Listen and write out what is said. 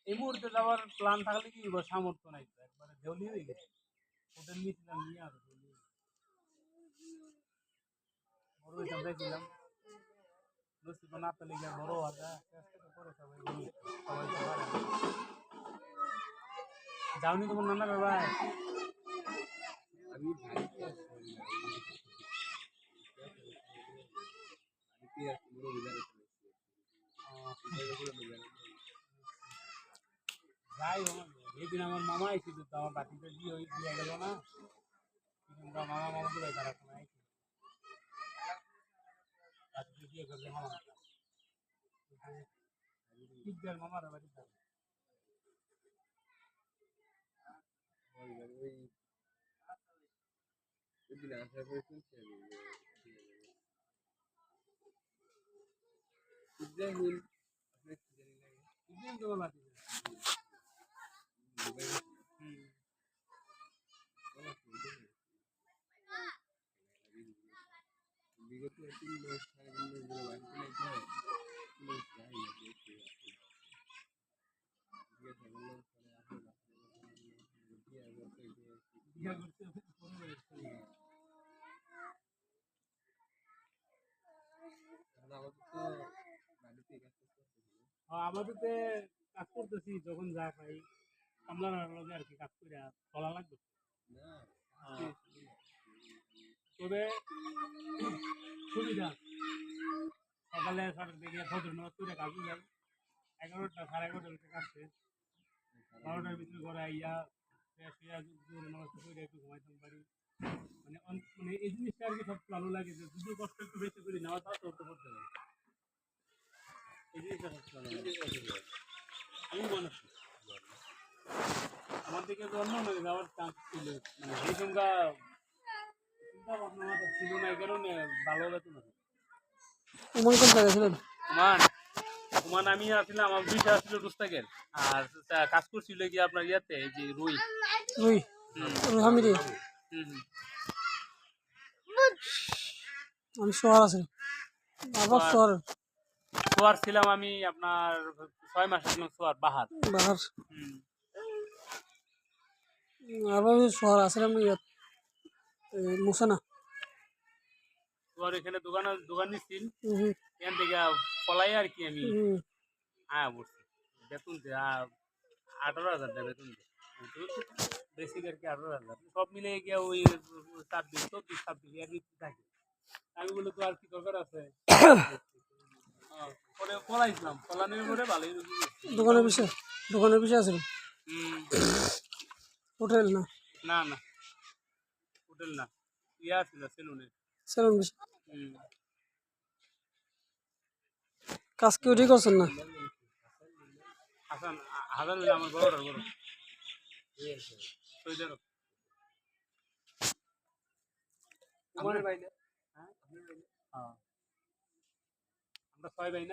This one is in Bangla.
এই মুহূর্তে যাওয়ার প্ল্যান থাকলে কি সামর্থ্য নাই তো, একবারে দেউলি হয়ে গেছে। হোটেল নিয়েছিলাম নিয়ে আর বড় হিসাব দেখছিলাম নসিব না পেলে গিয়ে বড় হাজা করে সবাই সবাই তো পারে না। যাওনি তোমার নানা ভাই? আমি বাড়িতে আছি যাই যেদিন আমার মামা এসেছিল তো আমার বাড়িতে দিয়ে গেল না, মামা মামা তো তারা বাড়িতে দিয়ে করবে মামা মামার বাড়ি ওই আসার পরে শুনছি আমি ইব্রাহিম আপনার কি জানি লাগে ইব্রাহিম তো বলা বিগত 3 মাস 3.5 মাস বাড়িতে লাগতে হয় কোনো যাই না দেখতে আমাদের কাজ করতেছি যখন যা পাই কামলার আর কি কাজ করে চলা লাগবে তবে সুবিধা সকালে দিকে ফজর নামাজ করে কাজ যায় 11টা 11:30 কাজ শেষ 12টার ভিতরে ঘরে আইয়া ফ্রেশ হইয়া নামাজ করে একটু ঘুমাইতাম পারি মানে মানে এই জিনিসটা আর কি সব ভালো লাগে যে যদি কষ্ট একটু বেশি করে নেওয়া তাও তো করতে হবে এই জিনিসটা সব ভালো লাগে আমি মানুষ আমার দিকে জন্ম না যাওয়ার চান্স ছিল মানে এই সংখ্যা চিন্তা ভাবনা মাথা ছিল না এই কারণে ভালো হতো না ওমান কোন জায়গায় ছিলেন? ওমান আমি আসছিলাম আমার বিষয় আসছিল রুস্তাকের আর কাজ করছিল কি আপনার ইয়াতে এই যে রুই রুই হামিদি আমি শহর আছি আবার সোয়ার ছিলাম আমি আপনার 6 মাস ছিলাম সোয়ার বাহার আবার শহর আসলাম ইয়াত মুসানা সোয়ার এখানে দোকান নিচ্ছিল এখান থেকে পলাই আর কি আমি বলছি বেতন 18,000 দেয় বেতন বেশি আর কি 18,000 সব মিলে গিয়ে ওই 24-26 এর ভিতরে থাকে আমি বলি তো আর কি দরকার আছে পরে পলাইছিলাম পলানোর পরে ভালোই দোকানের বিষয় আছে হোটেল না না না হোটেল না ইয়া ছিল সেলুন বিষয় কাজ কি ওটি করছেন না হাসান হাসান আমার বড় আমরা 6 ভাই না